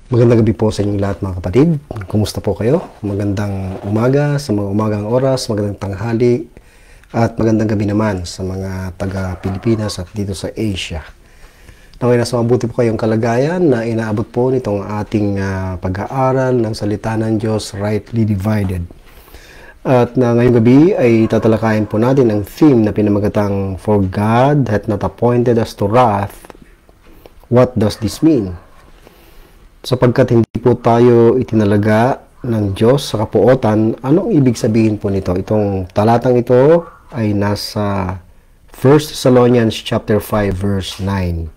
Magandang gabi po sa inyong lahat mga kapatid. Kumusta po kayo? Magandang umaga sa mga umagang oras, magandang tanghali, at magandang gabi naman sa mga taga-Pilipinas at dito sa Asia. Naway nasa mabuti po kayong kalagayan na inaabot po nitong ating pag-aaral ng salita ng Diyos, rightly divided. At ngayong gabi ay tatalakayin po natin ang theme na pinamagatang For God hath not appointed us to wrath. What does this mean? Sapagkat hindi po tayo itinalaga ng Diyos sa kapuotan, anong ibig sabihin po nito? Itong talatang ito ay nasa 1 Thessalonians chapter 5 verse 9.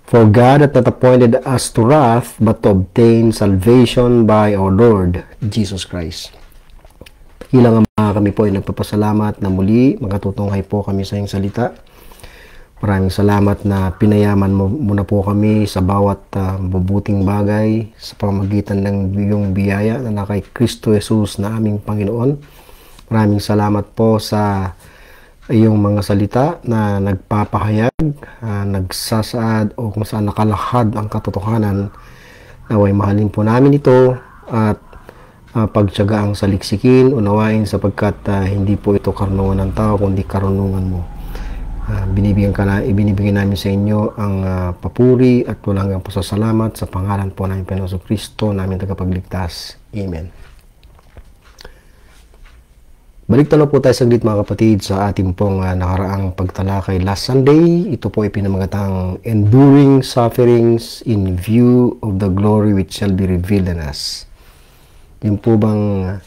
For God hath not appointed us to wrath, but to obtain salvation by our Lord Jesus Christ. Ilang kami po ay nagpapasalamat na muli makatutunghay po kami sa iyong salita. Maraming salamat na pinayaman mo muna po kami sa bawat mabubuting bagay sa pamamagitan ng iyong biyaya na kay Kristo Jesus na aming Panginoon. Maraming salamat po sa iyong mga salita na nagpapahayag, nagsasaad o kung saan nakalahad ang katotohanan. Naway mahalin po namin ito at pagtiyagaang saliksikin, unawain sapagkat hindi po ito karunungan ng tao kundi karunungan mo. Ibinibigyan namin sa inyo ang papuri at walang hanggang pasasalamat sa pangalan po namin Panginoon Kristo, namin tagapagligtas. Amen. Balik talo po tayo saglit mga kapatid sa ating pong nakaraang pagtalakay last Sunday. Ito po ay pinamagatang Enduring Sufferings in View of the Glory which shall be revealed in us. Yung po bang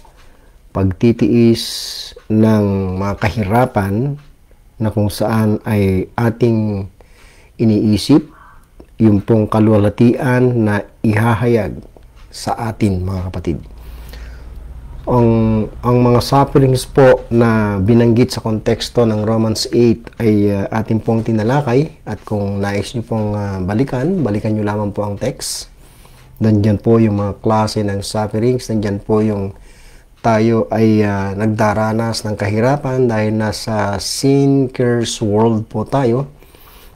pagtitiis ng mga kahirapan na kung saan ay ating iniisip, yung pong kaluwalhatian na ihahayag sa atin mga kapatid. Ang mga sufferings po na binanggit sa konteksto ng Romans 8 ay ating pong tinalakay, at kung nais nyo pong balikan nyo lamang po ang text. Nandyan po yung mga klase ng sufferings, nandyan po yung tayo ay nagdaranas ng kahirapan dahil nasa sin-cursed world po tayo.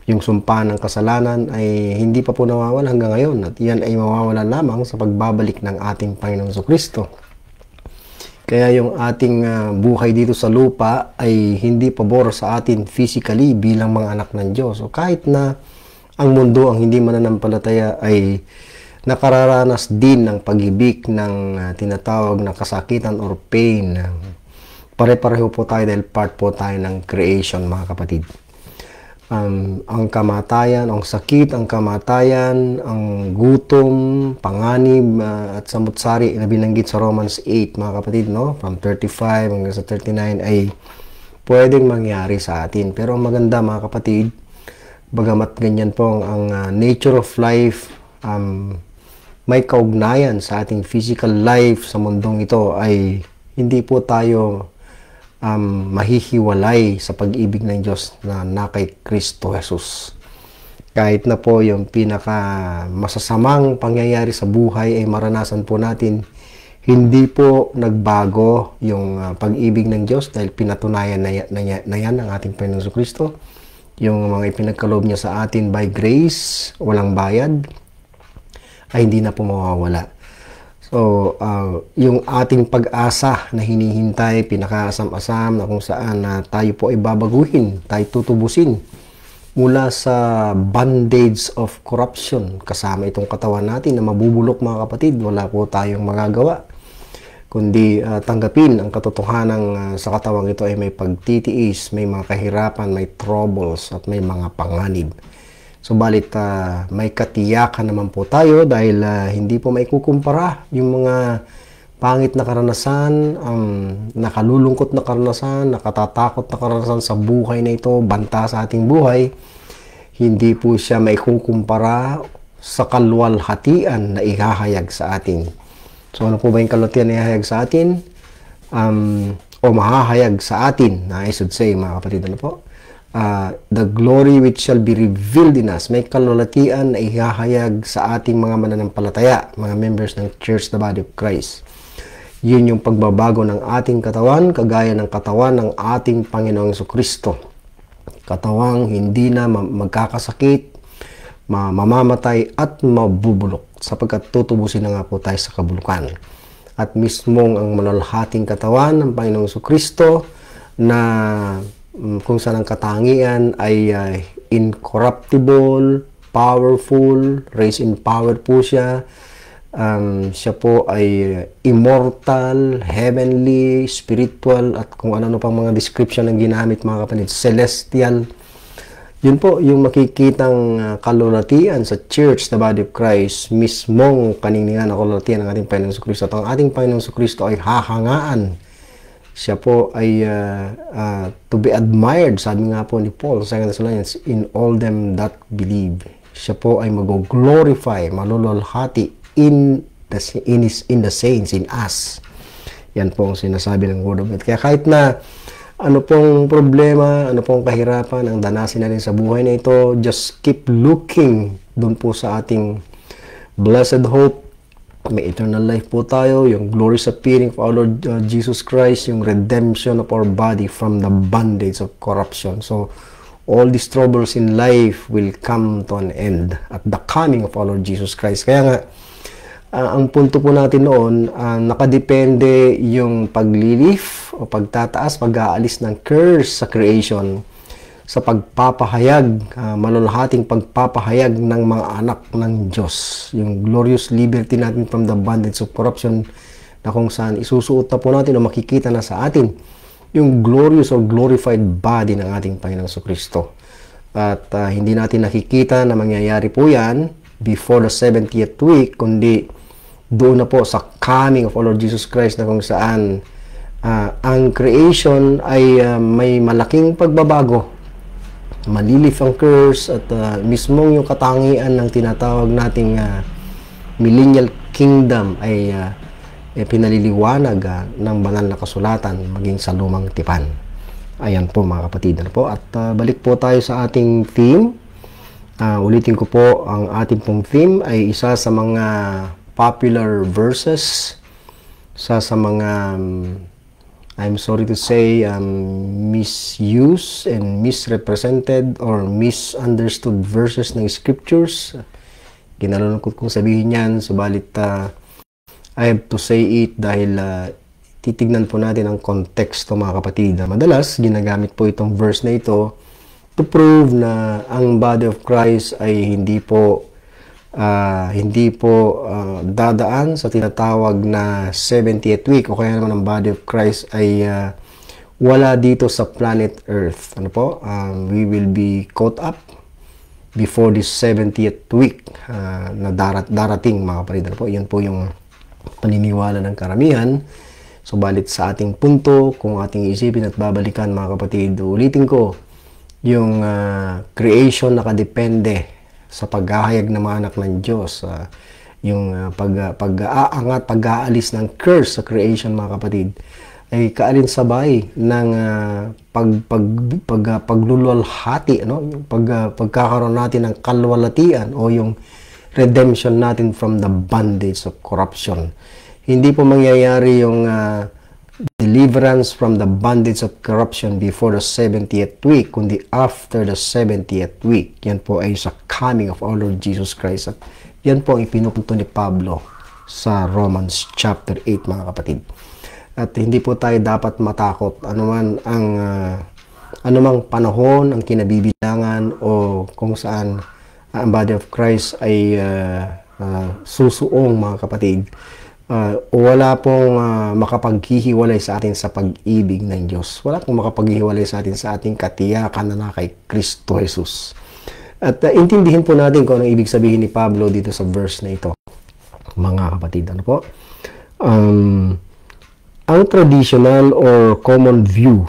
Yung sumpa ng kasalanan ay hindi pa po nawawala hanggang ngayon, at yan ay mawawala lamang sa pagbabalik ng ating Panginoong Jesucristo. Kaya yung ating buhay dito sa lupa ay hindi pabor sa atin physically bilang mga anak ng Diyos. So kahit na ang mundo, ang hindi mananampalataya ay nakararanas din ng pag-ibig ng tinatawag na kasakitan or pain. Pare-pareho po tayo dahil part po tayo ng creation mga kapatid. Ang kamatayan, ang sakit, ang kamatayan, ang gutom, panganib at samutsari na binanggit sa Romans 8 mga kapatid, no? From 35 hanggang sa 39 ay pwedeng mangyari sa atin. Pero ang maganda mga kapatid, bagamat ganyan po ang nature of life, may kaugnayan sa ating physical life sa mundong ito, ay hindi po tayo mahihiwalay sa pag-ibig ng Diyos na kay Kristo Jesus. Kahit na po yung pinaka masasamang pangyayari sa buhay ay maranasan po natin, hindi po nagbago yung pag-ibig ng Diyos dahil pinatunayan na yan ng ating Panginoon Kristo. Yung mga ipinagkaloob niya sa atin by grace, walang bayad, ay hindi na po mawawala. So, yung ating pag-asa na hinihintay, pinakaasam-asam na kung saan tayo po ay babaguhin, tayo tutubusin mula sa bondage of corruption. Kasama itong katawan natin na mabubulok mga kapatid, wala po tayong magagawa kundi tanggapin ang katotohanan sa katawang ito ay may pagtitiis, may mga kahirapan, may troubles at may mga panganib. Subalit may katiyakan naman po tayo dahil hindi po maikukumpara yung mga pangit na karanasan, nakalulungkot na karanasan, nakatatakot na karanasan sa buhay na ito, banta sa ating buhay. Hindi po siya maikukumpara sa kaluwalhatian na ihahayag sa atin. So ano po ba yung kaluwalhatian na ihahayag sa atin? O mahahayag sa atin, I should say mga kapatid, ano po? The glory which shall be revealed in us. May kaluwalhatian na ihahayag sa ating mga mananampalataya, mga members ng Church, the Body of Christ. Yun yung pagbabago ng ating katawan, kagaya ng katawan ng ating Panginoong Jesucristo. Katawang hindi na magkakasakit, mamamatay at mabubulok, sapagkat tutubusin na nga po tayo sa kabulukan. At mismong ang malalhating katawan ng Panginoong Jesucristo na kung saan ang katangian ay incorruptible, powerful, raised in power po siya. Siya po ay immortal, heavenly, spiritual, at kung ano pang mga description ng ginamit mga kapatid, celestial. Yun po yung makikitang kalulatian sa church, the body of Christ, mismong kaninginan na kalulatian ng ating Panginoong Jesucristo. At ang ating Panginoong Jesucristo ay hahangaan. Siya po ay to be admired, sabi nga po ni Paul sa 2 Thessalonians, in all them that believe. Siya po ay mag-glorify, malululhati in the saints, in us. Yan po ang sinasabi ng Word of God. Kaya kahit na ano pong problema, ano pong kahirapan ang danasin natin sa buhay na ito, just keep looking doon po sa ating blessed hope. May eternal life po tayo, yung glorious appearing of our Lord Jesus Christ, yung redemption of our body from the bondage of corruption. So, all these troubles in life will come to an end at the coming of our Lord Jesus Christ. Kaya nga, ang punto po natin noon, nakadepende yung paglilift o pagtataas, pag-aalis ng curse sa creation sa pagpapahayag, malulhating pagpapahayag ng mga anak ng Diyos. Yung glorious liberty natin from the bondage of corruption na kung saan isusuot na po natin o makikita na sa atin yung glorious or glorified body ng ating Panginoong Jesucristo. At hindi natin nakikita na mangyayari po yan before the 70th week, kundi doon na po sa coming of our Lord Jesus Christ na kung saan ang creation ay may malaking pagbabago. Malilif ang curse at mismong yung katangian ng tinatawag nating millennial kingdom ay pinaliliwanag ng banal na kasulatan maging sa lumang tipan. Ayan po mga kapatid. Ano po? At balik po tayo sa ating theme. Ulitin ko po, ang ating pong theme ay isa sa mga popular verses, sa mga I'm sorry to say misused and misrepresented or misunderstood verses ng scriptures. Kinalulungkot kong sabihin yan, subalit I have to say it dahil titignan po natin ang konteksto mga kapatid. Madalas ginagamit po itong verse na ito to prove na ang body of Christ ay hindi po dadaan sa tinatawag na 70th week, o kaya naman ang body of Christ ay wala dito sa planet Earth. Ano po? We will be caught up before this 70th week na darating mga kapatid. Ano po? Yan po yung paniniwala ng karamihan. Subalit sa ating punto, kung ating isipin at babalikan mga kapatid, ulitin ko, yung creation nakadepende sa paghahayag ng mga anak ng Diyos, yung pag-aangat, pag-aalis ng curse sa creation mga kapatid, ay kaalinsabay ng paglulwalhati, yung pagkakaroon natin ng kalwalatian o yung redemption natin from the bondage of corruption. Hindi po mangyayari yung deliverance from the bondage of corruption before the 70th week, kundi after the 70th week. Yan po ay sa coming of our Lord Jesus Christ. At yan po ang ipinupunto ni Pablo sa Romans chapter 8 mga kapatid. At hindi po tayo dapat matakot anumang panahon ang kinabibilangan o kung saan ang body of Christ ay susuong mga kapatid. Wala pong makapaghihiwalay sa atin sa pag-ibig ng Diyos. Wala pong makapaghihiwalay sa atin sa ating katiyakan na kay Kristo Jesus. At intindihin po natin kung anong ibig sabihin ni Pablo dito sa verse na ito. Mga kapatid, ano po? Ang traditional or common view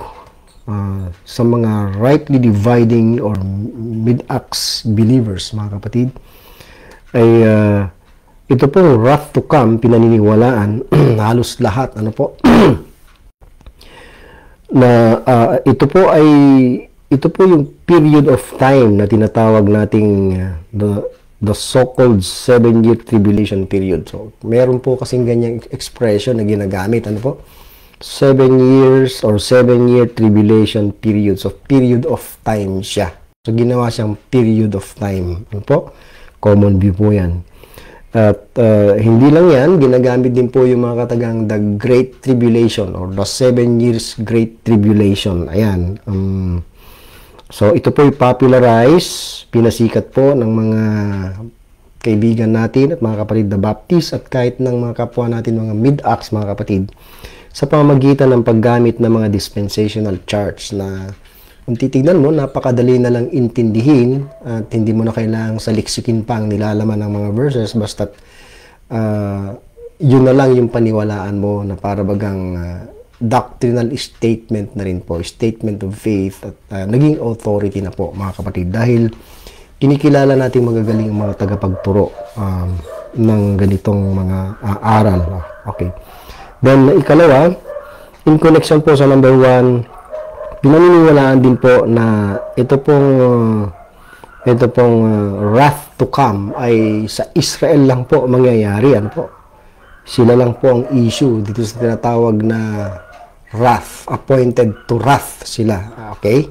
sa mga rightly dividing or mid-acts believers, mga kapatid, ay ito po wrath to come, pinaniniwalaan halos lahat, ano po, na ito po yung period of time na tinatawag nating the so-called 7-year tribulation period. So, meron po kasing ganyang expression na ginagamit, ano po, 7 years or 7-year tribulation period. So, period of time siya. So, ginawa siyang period of time. Ano po? Common view po yan. At hindi lang yan, ginagamit din po yung mga katagang the Great Tribulation or the 7 years Great Tribulation. Ayan. So, ito po popularize, pinasikat po ng mga kaibigan natin at mga kapatid na Baptist at kahit ng mga kapwa natin, mga mid-acts, mga kapatid, sa pamamagitan ng paggamit ng mga dispensational charts na kung titignan mo, napakadali na lang intindihin at hindi mo na kailangang saliksikin pa ang nilalaman ng mga verses basta't yun na lang yung paniwalaan mo na para bagang doctrinal statement na rin po, statement of faith at naging authority na po mga kapatid dahil kinikilala natin magagaling ang mga tagapagturo ng ganitong mga aral. Okay. Then, ikalawa, in connection po sa number 1, pinaniniwalaan din po na ito pong wrath to come ay sa Israel lang po mangyayari. Ano po? Sila lang po ang issue dito sa tinatawag na wrath, appointed to wrath sila. Okay?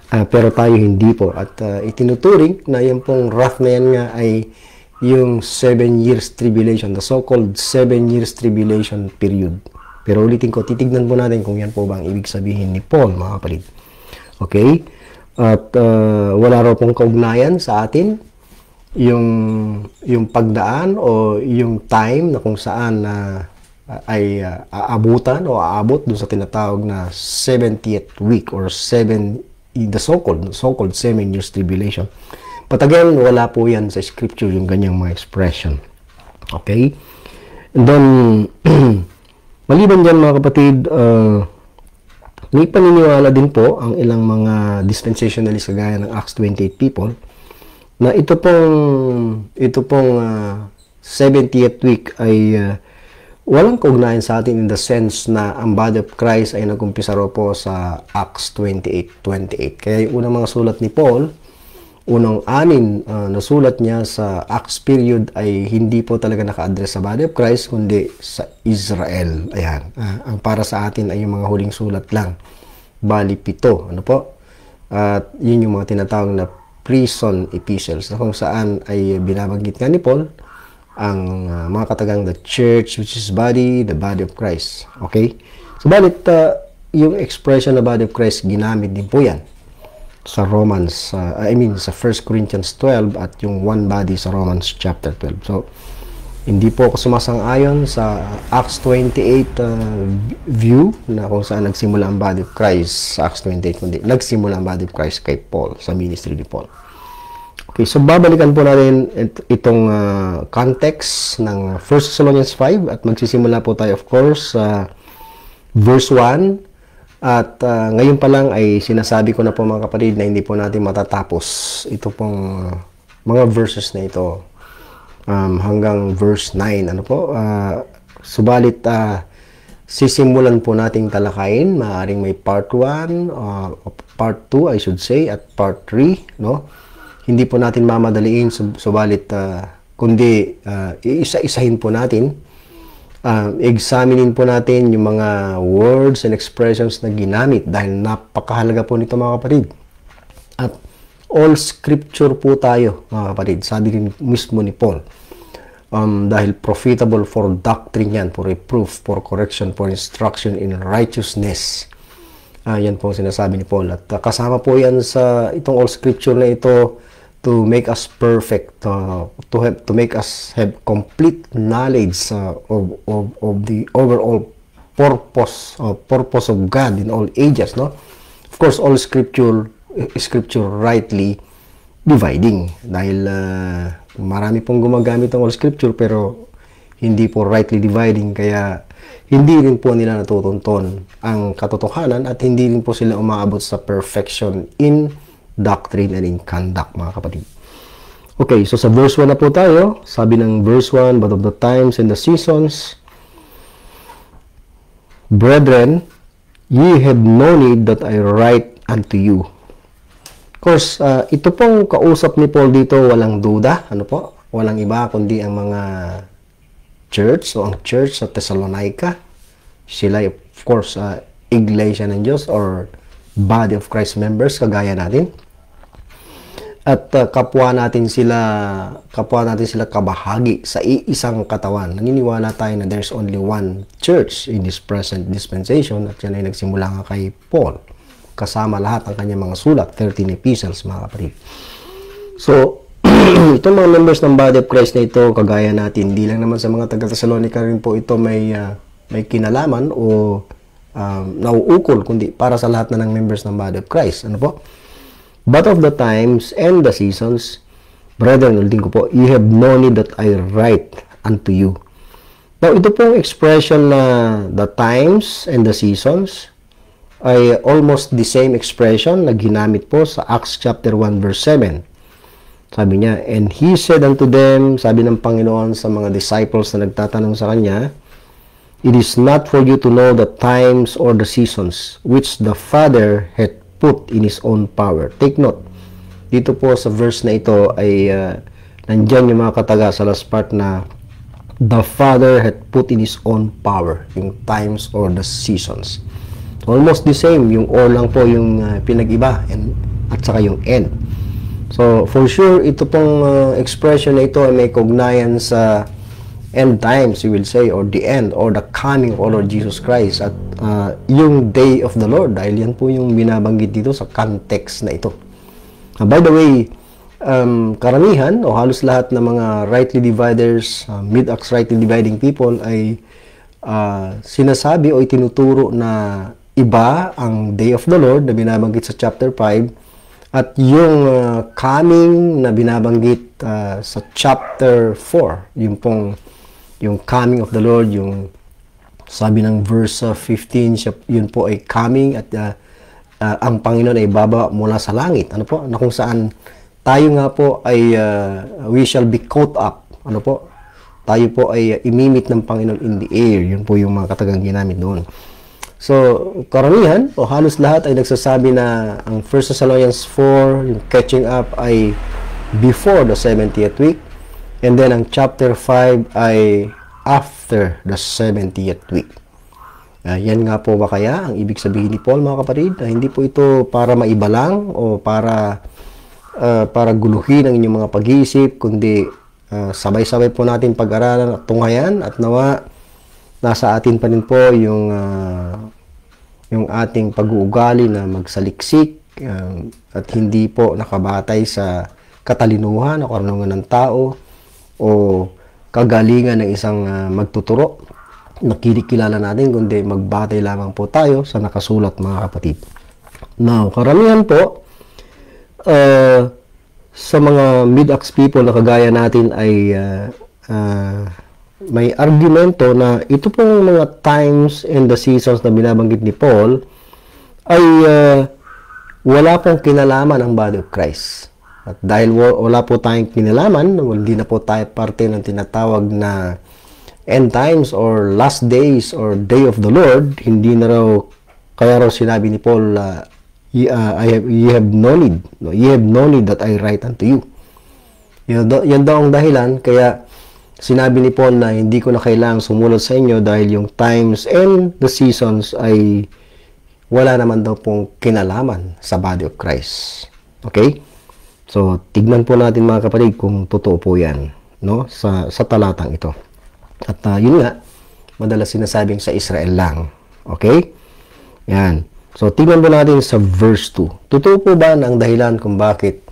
Pero tayo hindi po. At itinuturing na yung pong wrath na yan nga ay yung 7 years tribulation, the so-called 7 years tribulation period. Pero ulitin ko, titignan po natin kung yan po ba ang ibig sabihin ni Paul, mga kapatid. Okay? At wala raw pong kaugnayan sa atin yung pagdaan o yung time na kung saan ay aabutan o aabot doon sa tinatawag na 70th week or the so-called 7 years tribulation. But again, wala po yan sa scripture yung ganyang mga expression. Okay? And then, maliban dyan mga kapatid, may paniniwala din po ang ilang mga dispensationalists kagaya ng Acts 28 people na ito pong 70th week ay walang kaugnayan sa atin in the sense na ang body of Christ ay nag-umpisa raw po sa Acts 28:28. Kaya yung unang mga sulat ni Paul, unang 6 na sulat niya sa Acts period ay hindi po talaga naka-address sa body of Christ, kundi sa Israel. Ayan. Ang para sa atin ay yung mga huling sulat lang. Bali 7. Ano po? At yun yung mga tinatawag na prison epistles, na kung saan ay binabanggit nga ni Paul ang mga katagang the church, which is the body of Christ. Okay? So, balit yung expression na body of Christ, ginamit din po yan sa Romans, sa 1 Corinthians 12 at yung one body sa Romans chapter 12. So, hindi po ako sumasang-ayon sa Acts 28 view na kung saan nagsimula ang body of Christ sa Acts 28, kundi nagsimula ang body of Christ kay Paul, sa ministry ni Paul. Okay, so babalikan po natin itong context ng 1 Thessalonians 5 at magsisimula po tayo of course sa verse 1. At ngayon pa lang ay sinasabi ko na po mga kapatid na hindi po natin matatapos ito pong mga verses na ito hanggang verse 9. Ano po? Subalit sisimulan po nating talakayin. Maaaring may part 1, part 2 I should say, at part 3. No? Hindi po natin mamadaliin, subalit kundi iisa-isahin po natin. Examinin po natin yung mga words and expressions na ginamit dahil napakahalaga po nito mga kapatid. At all scripture po tayo mga kapatid, sabi rin mismo ni Paul. Dahil profitable for doctrine yan, for reproof, for correction, for instruction in righteousness. Yan po ang sinasabi ni Paul. At kasama po yan sa itong all scripture na ito to make us perfect, to make us have complete knowledge of the overall purpose of God in all ages, no? Of course, all scripture rightly dividing dahil marami pong gumagamit ng all scripture pero hindi po rightly dividing, kaya hindi rin po nila natutunton ang katotohanan at hindi rin po sila umaabot sa perfection in doctrine and in conduct, mga kapatid. Okay, so sa verse 1 na po tayo. Sabi ng verse 1, but of the times and the seasons, brethren, ye have no need that I write unto you. Of course, ito pong kausap ni Paul dito, walang duda. Ano po? Walang iba kundi ang mga church, o ang church sa Thessalonica. Sila, of course, iglesia ng Diyos or body of Christ members, kagaya natin. at kapwa natin sila kabahagi sa iisang katawan. Naniniwala tayo na there's only one church in this present dispensation at yan ay nagsimula nga kay Paul. Kasama lahat ang kanyang mga sulat, 13 epistles, mga kapatid. So, itong mga members ng Body of Christ na ito, kagaya natin, hindi lang naman sa mga taga-Thessalonica rin po ito may kinalaman o nauukol, kundi para sa lahat na ng members ng Body of Christ. Ano po? But of the times and the seasons, brethren, ulitin ko po, you have no need that I write unto you. Now, ito pong expression na the times and the seasons ay almost the same expression na ginamit po sa Acts chapter 1 verse 7. Sabi niya, and he said unto them, sabi ng Panginoon sa mga disciples na nagtatanong sa kanya, it is not for you to know the times or the seasons which the Father hath put in His own power. Take note, dito po sa verse na ito ay nandyan yung mga kataga sa last part na the Father hath put in His own power, yung times or the seasons. Almost the same, yung or lang po yung pinag-iba at saka yung end. So, for sure, ito pong expression na ito ay may kaugnayan sa end times, you will say, or the end, or the coming of our Lord Jesus Christ, at yung day of the Lord, dahil yan po yung binabanggit dito sa context na ito. By the way, karamihan, o halos lahat ng mga rightly dividers, mid-acts rightly dividing people, ay sinasabi o itinuturo na iba ang day of the Lord na binabanggit sa chapter 5 at yung coming na binabanggit sa chapter 4, yung coming of the Lord, yung sabi ng verse 15, yun po ay coming at ang Panginoon ay baba mula sa langit. Ano po? Na kung saan tayo nga po ay we shall be caught up. Ano po? Tayo po ay imimit ng Panginoon in the air. Yun po yung mga katagang ginamit doon. So, karamihan o halos lahat ay nagsasabi na ang 1 Thessalonians 4, yung catching up ay before the 70th week, and then ang chapter 5 ay after the 70th week. Yan nga po ba kaya ang ibig sabihin ni Paul, mga kapatid? Hindi po ito para maiba lang o para guluhin ang inyong mga pag-iisip, kundi sabay-sabay po natin pag-aralan at tunghayan at nawa nasa atin pa rin po yung ating pag-uugali na magsaliksik at hindi po nakabatay sa katalinuhan o karunungan ng tao o kagalingan ng isang magtuturo na kinikilala natin, kundi magbatay lamang po tayo sa nakasulat, mga kapatid. Now, karamihan po sa mga mid-acts people na kagaya natin ay may argumento na ito pong mga times and the seasons na binabanggit ni Paul ay wala pong kinalaman ang body of Christ. At dahil wala po tayong kinalaman, hindi na po tayo parte ng tinatawag na end times or last days or day of the Lord, hindi na raw, kaya raw sinabi ni Paul, you have no need that I write unto you. Yan daw ang dahilan, kaya sinabi ni Paul na hindi ko na kailangang sumulat sa inyo dahil yung times and the seasons ay wala naman daw pong kinalaman sa body of Christ. Okay? So, tignan po natin, mga kapatid, kung totoo po yan, no? Sa talatang ito. At yun nga, madalas sinasabing sa Israel lang. Okay? Yan. So, tignan po natin sa verse 2. Totoo po ba na ang dahilan kung bakit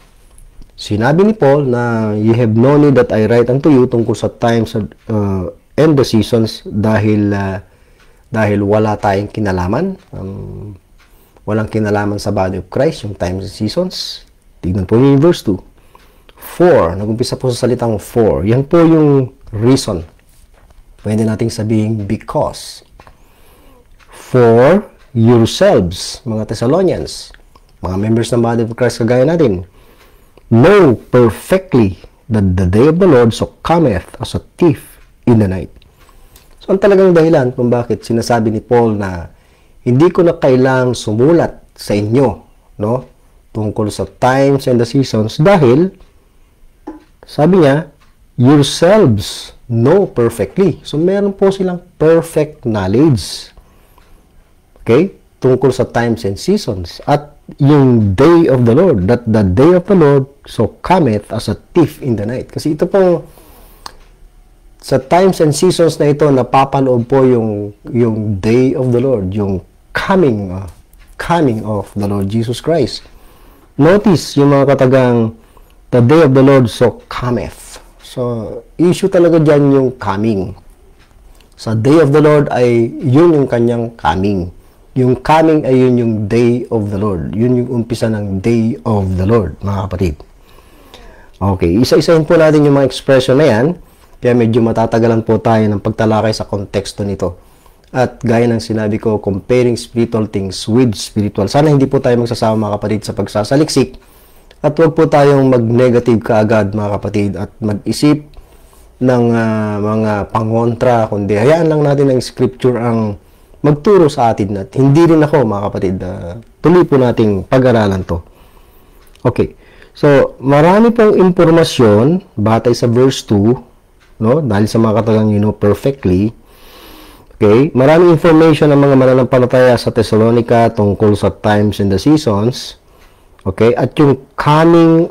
sinabi ni Paul na you have no need that I write unto you tungkol sa times and the seasons dahil wala tayong kinalaman, walang kinalaman sa body of Christ, yung times and seasons? Tignan po yung verse 2. 4, nag-umpisa po sa salitang 4. Yan po yung reason. Pwede nating sabihin because. For yourselves, mga Thessalonians, mga members ng body of Christ kagaya natin, know perfectly that the day of the Lord so cometh as a thief in the night. So, ang talagang dahilan kung bakit sinasabi ni Paul na hindi ko na kailangang sumulat sa inyo, no, tungkol sa times and the seasons dahil, sabi niya, yourselves know perfectly. So, meron po silang perfect knowledge. Okay? Tungkol sa times and seasons. At yung day of the Lord, that the day of the Lord so cometh as a thief in the night. Kasi ito pong sa times and seasons na ito, napapaloob po yung day of the Lord, yung coming of the Lord Jesus Christ. Notice yung mga katagang the day of the Lord so cometh. So, issue talaga dyan yung coming. Sa day of the Lord ay yun yung kanyang coming. Yung coming ay yun yung day of the Lord. Yun yung umpisa ng day of the Lord, mga kapatid. Okay, isa-isahin po natin yung mga expression na yan. Kaya medyo matatagalan po tayo ng pagtalakay sa konteksto nito. At gaya ng sinabi ko, comparing spiritual things with spiritual. Sana hindi po tayo magsasama, mga kapatid, sa pagsasaliksik. At huwag po tayong mag-negative kaagad, mga kapatid, at mag-isip ng mga pangontra, kundi hayaan lang natin ang scripture ang magturo sa atin at hindi rin ako, mga kapatid, tuloy po nating pag-aralan to. Okay. So, marami pong impormasyon batay sa verse 2, no? Dahil sa mga katagang perfectly. Okay? Maraming information ng mga mananampalataya sa Thessalonica tungkol sa times and the seasons. Okay? At yung coming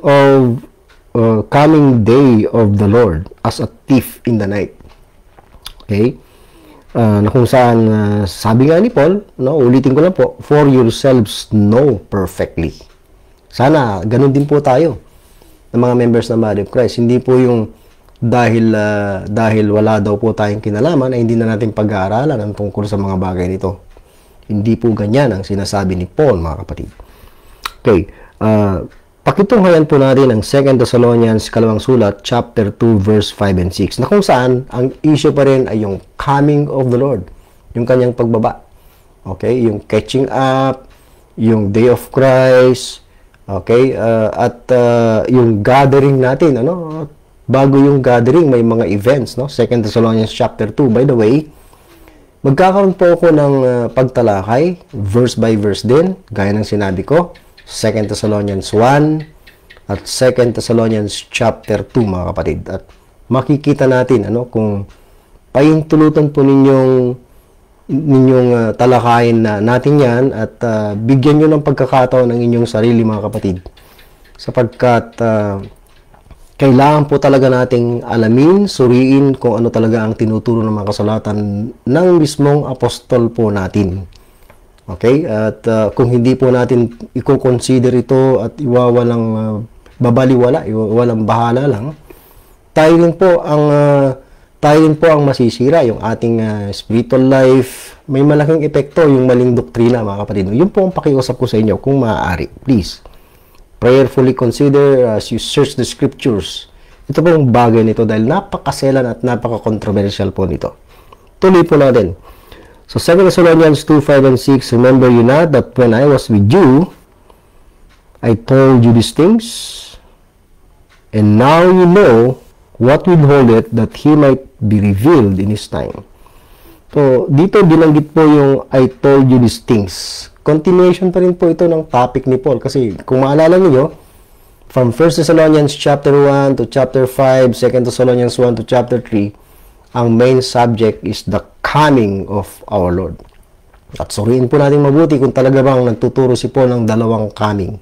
day of the Lord as a thief in the night. Okay? Na kung saan sabi nga ni Paul, no, ulitin ko lang po, for yourselves know perfectly. Sana ganun din po tayo ng mga members ng Body of Christ. Hindi po yung dahil wala daw po tayong kinalaman ay hindi na natin pag-aaralan ang tungkol sa mga bagay nito. Hindi po ganyan ang sinasabi ni Paul, mga kapatid. Okay, pakitunghayan po natin ang 2 Thessalonians, kalawang sulat, chapter 2, verse 5 and 6, na kung saan, ang issue pa rin ay yung coming of the Lord, yung kanyang pagbaba. Okay, yung catching up, yung day of Christ, okay, at yung gathering natin, ano, bago yung gathering, may mga events, no? 2 Thessalonians chapter 2, by the way, magkakaroon po ako ng pagtalakay, verse by verse din, gaya ng sinabi ko, 2 Thessalonians 1 at 2 Thessalonians chapter 2, mga kapatid. At makikita natin kung pahintulutan po ninyong talakayin natin yan at bigyan nyo ng pagkakataon ng inyong sarili, mga kapatid. Sapagkat kailangan po talaga nating alamin, suriin kung ano talaga ang tinuturo ng mga kasulatan ng mismong apostol po natin. Okay? At kung hindi po natin i-consider ito at iwawalang babaliwala, walang bahala lang, tayo rin po ang masisira. Yung ating spiritual life, may malaking epekto yung maling doktrina, mga kapatid. Yun po ang pakiusap ko sa inyo kung maaari. Please, prayerfully consider as you search the scriptures. Ito po yung bagay nito dahil napakaselan at napaka-controversial po nito. Tuloy po natin. So, 2 Thessalonians 2, 5 and 6, remember you not that when I was with you, I told you these things, and now you know what withholdeth that he might be revealed in his time. So, dito binanggit po yung I told you these things. Continuation pa rin po ito ng topic ni Paul. Kasi kung maalala niyo, from 1 Thessalonians chapter 1 to chapter 5, 2 Thessalonians 1 to chapter 3, ang main subject is the coming of our Lord. At suriin po natin mabuti kung talaga bang nagtuturo si Paul ng dalawang coming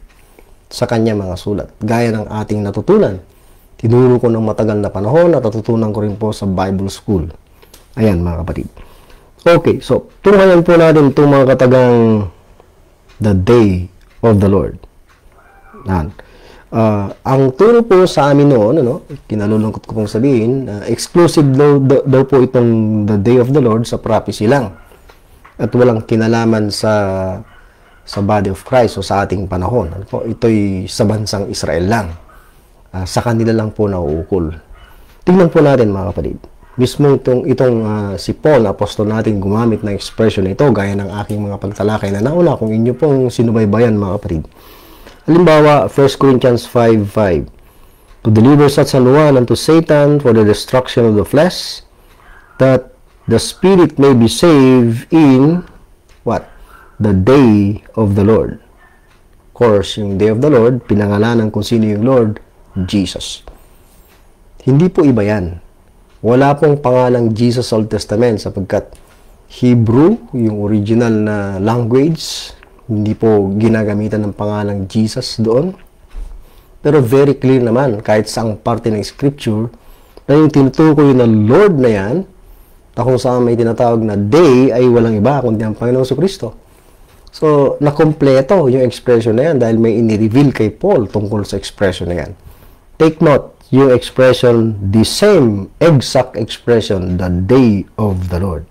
sa kanya mga sulat. Gaya ng ating natutunan. Tinuro ko ng matagal na panahon at natutunan ko rin po sa Bible School. Ayan, mga kapatid. Okay, so tunghayan po natin itong mga katagang the day of the Lord. Ang turo po sa amin noon, kinalulungkot ko pong sabihin, exclusive daw po itong the day of the Lord sa prophecy lang. At walang kinalaman sa body of Christ o sa ating panahon. Ito'y sa bansang Israel lang. Sa kanila lang po nauukol. Tingnan po natin, mga kapatid. Mismo itong si Paul, apostol natin, gumamit ng expression ito gaya ng aking mga pagtalakay na nauna kung inyo pong sinubaybayan, mga kapatid. Halimbawa, 1 Corinthians 5:5, to deliver such an one unto Satan for the destruction of the flesh, that the spirit may be saved in what? The day of the Lord. Of course, yung day of the Lord, pinangalanan kung sino yung Lord, Jesus. Hindi po iba yan. Wala pong pangalang Jesus sa Old Testament sapagkat Hebrew, yung original na language, Hindi po ginagamitan ng pangalang Jesus doon. Pero very clear naman, kahit saang parte ng scripture, na yung tinutukoy na Lord na yan, na kung saan may tinatawag na day, ay walang iba kundi ang Panginoong Jesucristo. So, nakompleto yung expression na yan dahil may inireveal kay Paul tungkol sa expression na yan. Take note, yung expression, the same exact expression, the day of the Lord.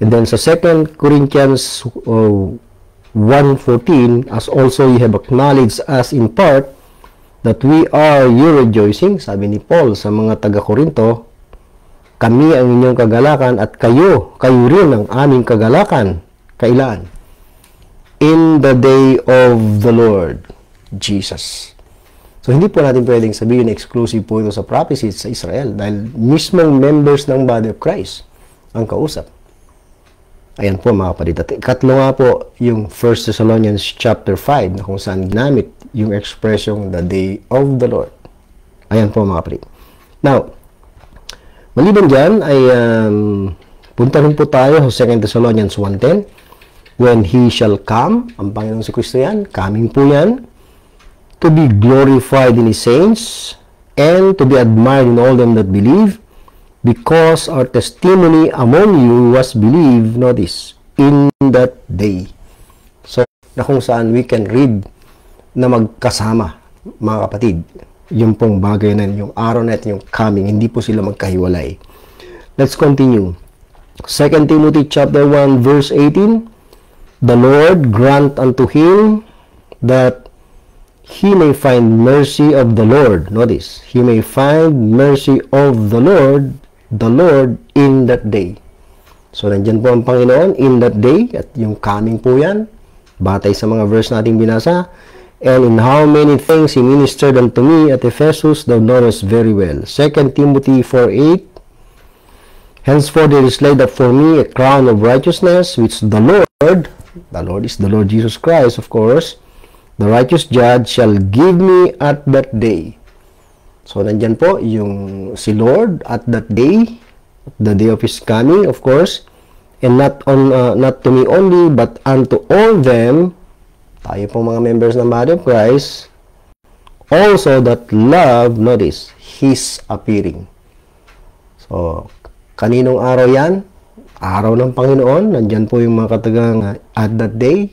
And then sa 2 Corinthians 1:14, as also you have acknowledged us in part, that we are your rejoicing, sabi ni Paul sa mga taga-Korinto, kami ang inyong kagalakan at kayo rin ang aming kagalakan. Kailan? In the day of the Lord Jesus. So, hindi po natin pwedeng sabihin exclusive po ito sa prophecy sa Israel dahil mismong members ng body of Christ ang kausap. Ayan po mga kapatid. At ikatlo nga po yung 1 Thessalonians chapter 5 na kung saan ginamit yung expression the day of the Lord. Ayan po mga kapatid. Now, maliban dyan ay punta rin po tayo sa 2 Thessalonians 1:10. When He shall come, ang Panginoong si Kristo yan, coming po yan, to be glorified in His saints, and to be admired in all them that believe, because our testimony among you was believed, notice, in that day. So, na kung saan we can read na magkasama, mga kapatid, yung pong bagay na yung araw na yung coming, hindi po sila magkahiwalay. Let's continue. 2 Timothy chapter 1 verse 18, the Lord grant unto him that he may find mercy of the Lord. Notice, he may find mercy of the Lord in that day. So, nandyan po ang Panginoon in that day, at yung coming po yan, batay sa mga verse nating binasa. And in how many things he ministered unto me at Ephesus, thou knowest very well. 2 Timothy 4:8, henceforth there is laid up for me a crown of righteousness, which the Lord is the Lord Jesus Christ, of course, the righteous judge shall give me at that day. So, nandyan po yung si Lord at that day, the day of His coming, of course, and not to me only, but unto all them, tayo po mga members ng body of Christ, also that love, notice, His appearing. So, kaninong araw yan? Araw ng Panginoon, nandyan po yung mga katagang at that day,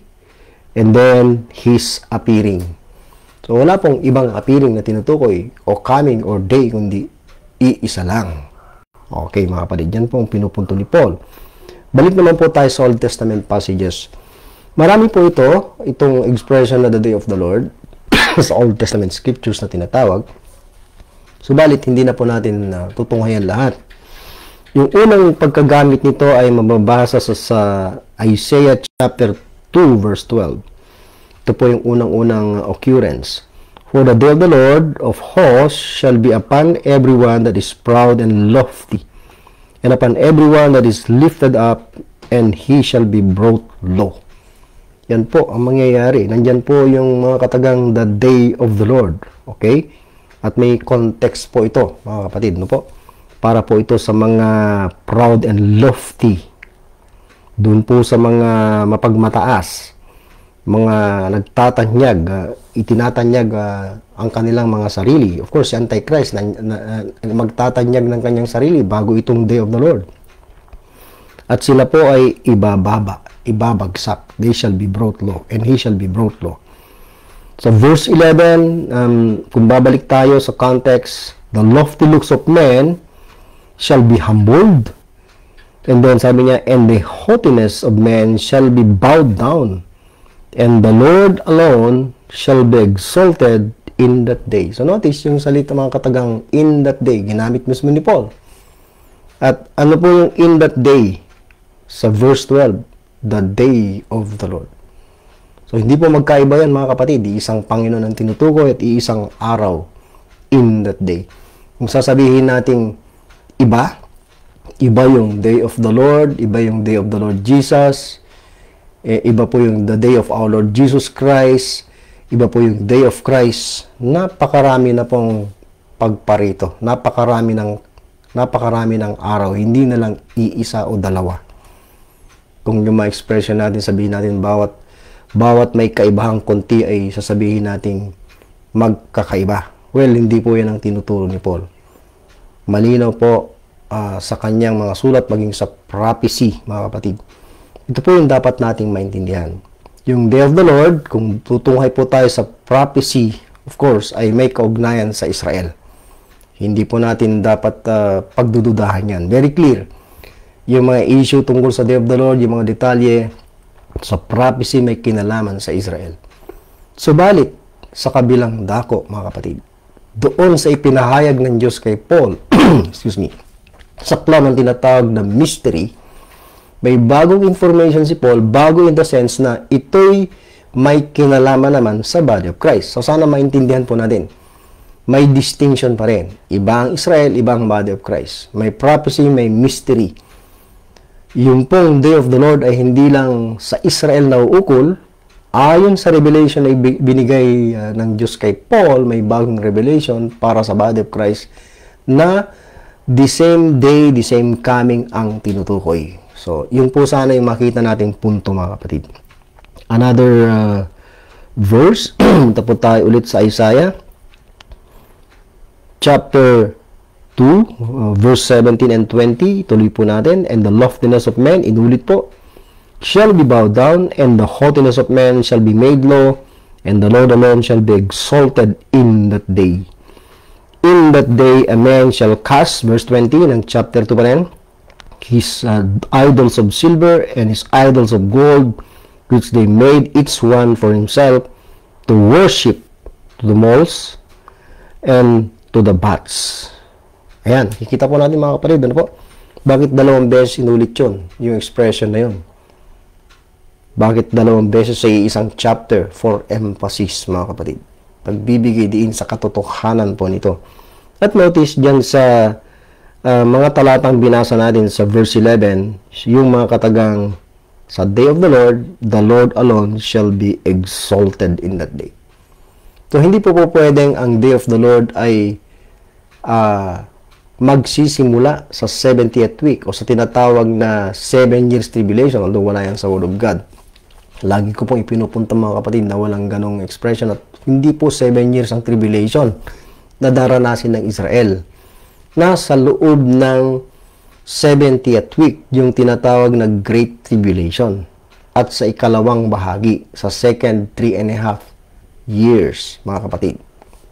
and then His appearing. So, wala pong ibang appearing na tinutukoy o coming or day, kundi iisa lang. Okay, mga kapatid, yan po ang pinupunto ni Paul. Balik naman po tayo sa Old Testament passages. Marami po itong expression na the day of the Lord sa Old Testament scriptures na tinatawag. Subalit, hindi na po natin tutunghayan lahat. Yung unang pagkagamit nito ay mababasa sa Isaiah chapter 2 verse 12. Ito po yung unang-unang occurrence. For the day of the Lord of hosts shall be upon everyone that is proud and lofty, and upon everyone that is lifted up, and he shall be brought low. Yan po ang mangyayari. Nandyan po yung mga katagang the day of the Lord. Okay? At may context po ito, mga kapatid, no po? Para po ito sa mga proud and lofty. Doon po sa mga mapagmataas, mga nagtatanyag, itinatanyag ang kanilang mga sarili. Of course, si Antichrist magtatanyag ng kanyang sarili bago itong day of the Lord. At sila po ay ibabagsak. They shall be brought low, and he shall be brought low. So, verse 11, kung babalik tayo sa context, the lofty looks of men shall be humbled. And then sabi niya, and the haughtiness of men shall be bowed down, and the Lord alone shall be exalted in that day. So notice yung salita mga katagang in that day, ginamit mismo ni Paul. At ano po yung in that day? Sa verse 12, the day of the Lord. So hindi po magkaiba yan mga kapatid, iisang Panginoon ang tinutukoy at iisang araw in that day. Kung sasabihin nating iba yung day of the Lord, iba yung day of the Lord Jesus, iba po yung the day of our Lord Jesus Christ, iba po yung day of Christ. Napakarami na pong pagparito, napakarami ng araw, hindi na lang iisa o dalawa. Kung yung mga expression natin, sabihin natin bawat bawat may kaibahang konti ay sasabihin nating magkakaiba. Well, hindi po yan ang tinuturo ni Paul. Malinaw po sa kanyang mga sulat, maging sa prophecy, mga kapatid. Ito po yung dapat nating maintindihan. Yung Day of the Lord, kung tutunghay po tayo sa prophecy, of course, ay may kaugnayan sa Israel. Hindi po natin dapat pagdududahan yan. Very clear. Yung mga issue tungkol sa Day of the Lord, yung mga detalye sa prophecy may kinalaman sa Israel. Subalit, sa kabilang dako, mga kapatid, doon sa ipinahayag ng Diyos kay Paul, excuse me, sa plano ng tinatawag na mystery, may bagong information si Paul, bago in the sense na ito'y may kinalaman naman sa body of Christ. So sana maintindihan po natin. May distinction pa rin. Iba ang Israel, iba ang body of Christ. May prophecy, may mystery. Yung pong Day of the Lord ay hindi lang sa Israel na uukol. Ayon sa revelation na binigay ng Diyos kay Paul, may bagong revelation para sa body of Christ na the same day, the same coming ang tinutukoy. So, yun po sana yung makita nating punto, mga kapatid. Another verse, punta po tayo ulit sa Isaiah chapter 2, verse 17 and 20. Tuloy po natin. And the loftiness of men, inulit po, shall be bowed down, and the haughtiness of men shall be made low, and the Lord alone shall be exalted in that day. In that day, a man shall cast, verse 20 ng chapter 2 pa rin, his idols of silver and his idols of gold, which they made each one for himself, to worship to the moles and to the bats. Ayan, kikita po natin, mga kapatid, ano po? Bakit dalawang beses inulit yun, yung expression na yun? Bakit dalawang beses sa isang chapter? For emphasis, mga kapatid. Pagbibigay diin sa katotohanan po nito. At notice dyan sa mga talatang binasa natin sa verse 11, yung mga katagang, sa day of the Lord alone shall be exalted in that day. So, hindi po pwedeng ang day of the Lord ay magsisimula sa 70th week o sa tinatawag na 7 years tribulation, although wala yan sa Word of God. Lagi ko pong ipinupunta, mga kapatid, na walang ganong expression at hindi po 7 years ang tribulation na daranasin ng Israel. Nasa loob ng 70th week, yung tinatawag na Great Tribulation. At sa ikalawang bahagi, sa second 3.5 years, mga kapatid.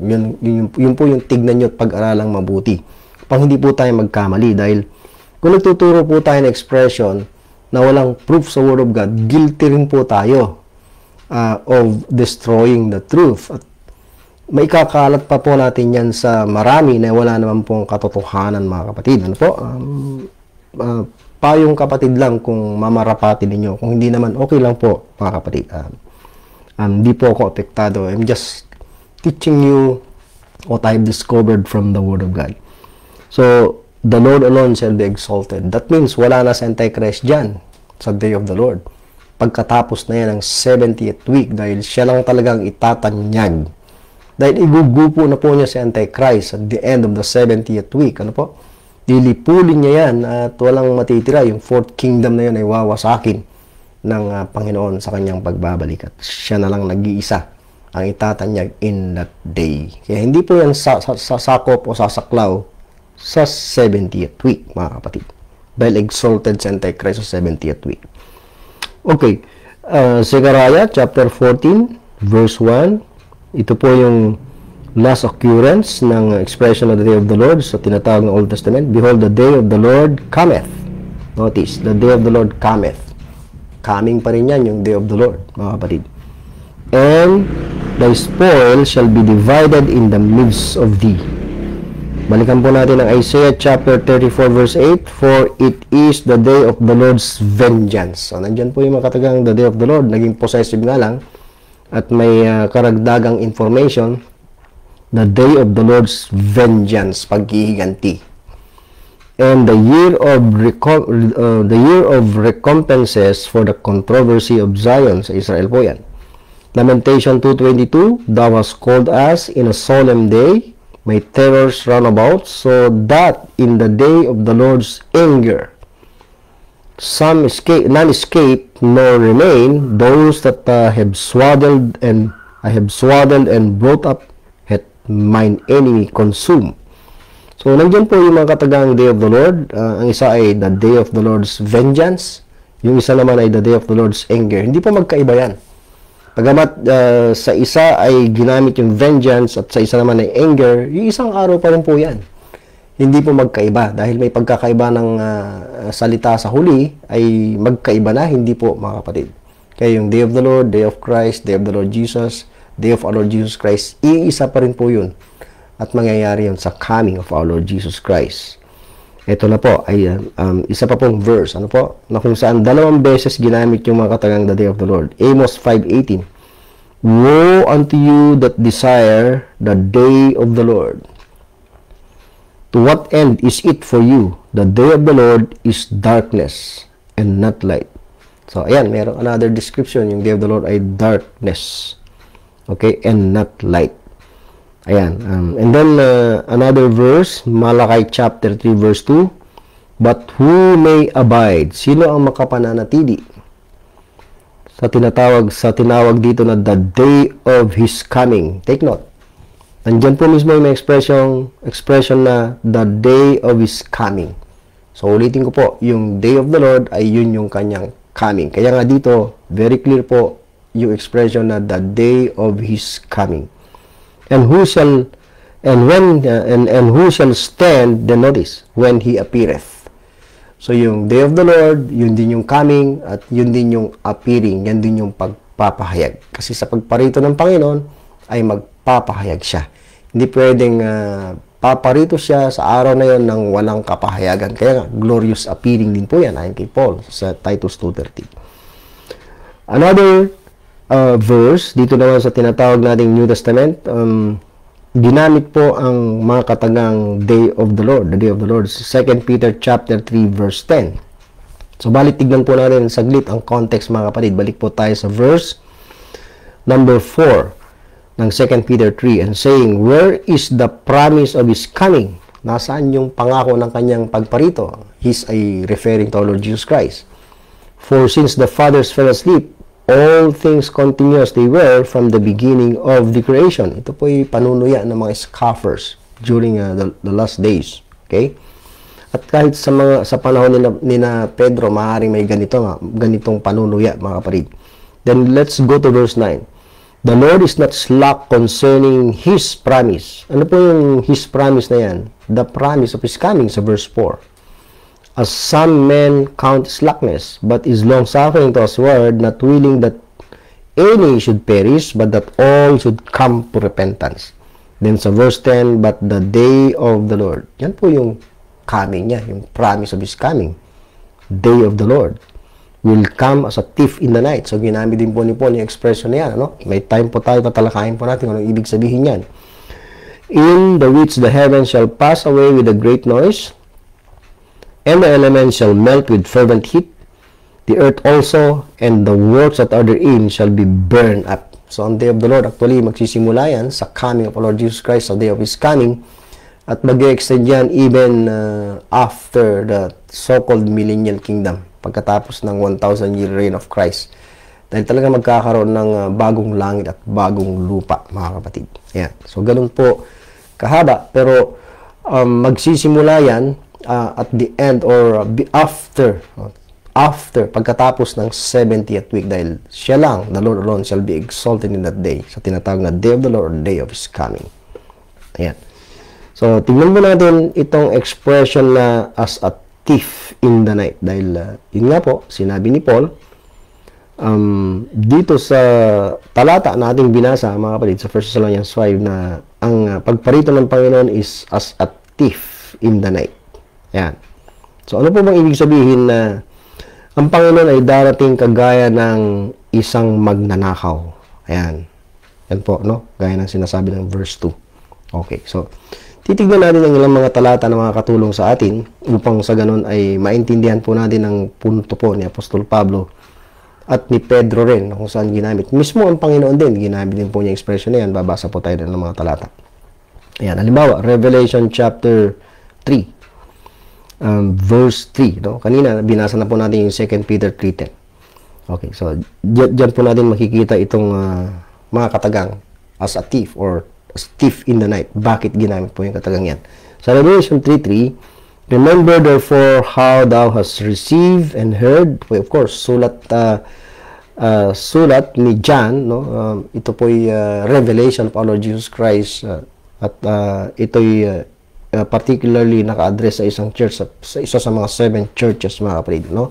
Yun po yung tignan nyo at pag-aralang mabuti. Pang hindi po tayo magkamali dahil kung nagtuturo po tayo ng expression na walang proof sa Word of God, guilty rin po tayo of destroying the truth. At may kakalat pa po natin yan sa marami na wala naman pong katotohanan, mga kapatid. Ano po? Payong kapatid lang kung mamarapati ninyo. Kung hindi naman, okay lang po, mga kapatid. Hindi po ako apektado. I'm just teaching you what I've discovered from the Word of God. So, the Lord alone shall be exalted. That means wala na sa Antichrist dyan sa day of the Lord. Pagkatapos na yan ng 70th week, dahil siya lang talagang itatanyag. Dahil igugupo na po niya si Antichrist at the end of the 70th week. Ano po? Lilipulin niya yan at walang matitira. Yung fourth kingdom na yun ay wawasakin ng Panginoon sa kanyang pagbabalik. At siya na lang nag-iisa ang itatanyag in that day. Kaya hindi po yan sasakop o sasaklaw sa 70th week, mga kapatid. Dahil exalted si Antichrist sa 70th week. Okay. Zechariah chapter 14, verse 1. Ito po yung last occurrence ng expression of the day of the Lord sa tinatawag ng Old Testament. Behold, the day of the Lord cometh. Notice, the day of the Lord cometh. Coming pa rin yan yung day of the Lord, mga kapatid. And thy spoil shall be divided in the midst of thee. Balikan po natin ang Isaiah chapter 34 verse 8. For it is the day of the Lord's vengeance. So, nandyan po yung makatagang the day of the Lord. Naging possessive nga lang. At may karagdagang information, the day of the Lord's vengeance, paghihiganti. And the year of recompenses for the controversy of Zion, sa Israel po yan. Lamentation 2:22, thou hast called us in a solemn day, may terrors round about, so that in the day of the Lord's anger, Some escape, none escape, nor remain. Those that have swaddled and brought up, hath mine enemy consumed. So, nandiyan po yung mga katagang day of the Lord. Ang isa ay the day of the Lord's vengeance. Yung isa naman ay the day of the Lord's anger. Hindi po magkaiba yan. Pagamat sa isa ay ginamit yung vengeance at sa isa naman ay anger, yung isang araw pa rin po yan. Hindi po magkaiba. Dahil may pagkakaiba ng salita sa huli, ay magkaiba na, hindi po mga kapatid. Kaya yung day of the Lord, day of Christ, day of the Lord Jesus, day of our Lord Jesus Christ, iisa pa rin po yun. At mangyayari yun sa coming of our Lord Jesus Christ. Ito na po, ay isa pa pong verse, ano po, na kung saan dalawang beses ginamit yung mga katagang the day of the Lord. Amos 5:18. Woe unto you that desire the day of the Lord. To what end is it for you? The day of the Lord is darkness and not light. So, ayan, mayroong another description. Yung day of the Lord ay darkness. Okay? And not light. Ayan. And then, another verse, Malachi chapter 3 verse 2. But who may abide? Sino ang makapananatili? Sa tinawag dito na the day of His coming. Take note. Andyan po mismo yung expression na the day of His coming. So, ulitin ko po, yung day of the Lord ay yun yung kanyang coming. Kaya nga dito, very clear po yung expression na the day of His coming. And who shall stand, then notice, when He appeareth. So, yung day of the Lord, yun din yung coming, at yun din yung appearing, yan din yung pagpapahayag. Kasi sa pagparito ng Panginoon, ay magpapahayag siya. Hindi pwedeng paparito siya sa araw na yon ng walang kapahayagan. Kaya nga, glorious appearing din po yan, ayon kay Paul sa Titus 2:13. Another verse, dito naman sa tinatawag nating New Testament, ginamit po ang mga katagang day of the Lord, the day of the Lord, 2 Peter chapter 3 verse 10. So, balik tignan po natin saglit ang context mga kapatid. Balik po tayo sa verse number 4 ng 2 Peter 3 and saying, where is the promise of His coming? Nasaan yung pangako ng kanyang pagparito? He's referring to our Lord Jesus Christ. For since the fathers fell asleep, all things continue as they were from the beginning of the creation. Ito po yung panunuya ng mga scoffers during the last days. Okay? At kahit sa panahon ni Pedro, maaaring may ganitong panunuya, mga kapatid. Then let's go to verse 9. The Lord is not slack concerning His promise. Ano po yung His promise na yan? The promise of His coming sa verse 4. As some men count slackness, but is long-suffering to usward, not willing that any should perish, but that all should come to repentance. Then sa verse 10, but the day of the Lord. Yan po yung coming niya, yung promise of His coming. Day of the Lord will come as a thief in the night. So, ginamit din po ni Paul yung expression na yan. Ano? May time po tayo, tatalakayin po natin anong ibig sabihin yan. In the which the heavens shall pass away with a great noise, and the elements shall melt with fervent heat, the earth also, and the works that are therein shall be burned up. So, on day of the Lord, actually, magsisimula yan sa coming of our Lord Jesus Christ, sa day of His coming, at mag-extend yan even after the so-called millennial kingdom, pagkatapos ng 1,000-year reign of Christ. Dahil talaga magkakaroon ng bagong langit at bagong lupa, mga kapatid. Ayan. So, ganun po kahaba. Pero, magsisimula yan at the end or after, pagkatapos ng 70th week. Dahil siya lang, the Lord alone shall be exalted in that day. Sa tinatawag na day of the Lord or day of His coming. Ayan. So, tingnan mo natin itong expression na as a thief in the night. Dahil, yun nga po, sinabi ni Paul, dito sa talata na ating binasa, mga kapatid, sa 1 Thessalonians 5, na ang pagparito ng Panginoon is as a thief in the night. Ayan. So, ano po bang ibig sabihin na ang Panginoon ay darating kagaya ng isang magnanakaw? Ayan. Yan po, no? Gaya ng sinasabi ng verse 2. Okay, so, titignan natin ang ilang mga talata na mga katulong sa atin upang sa ganun ay maintindihan po natin ang punto po ni Apostol Pablo at ni Pedro rin kung saan ginamit. Mismo ang Panginoon din, ginamit din po niya expression na yan. Babasa po tayo ng mga talata. Ayan, halimbawa, Revelation chapter 3. verse 3. No? Kanina, binasa na po natin yung 2 Peter 3:10. Okay, so diyan po natin makikita itong mga katagang as a thief or as thief in the night. Bakit ginamit po yung katagang yan? Sa Revelation 3:3, remember therefore how thou hast received and heard. Of course, sulat ni John, no? Ito po ay revelation of our Lord Jesus Christ at ito'y particularly naka-address sa isang church, sa isa sa mga 7 churches, mga kapatid, no?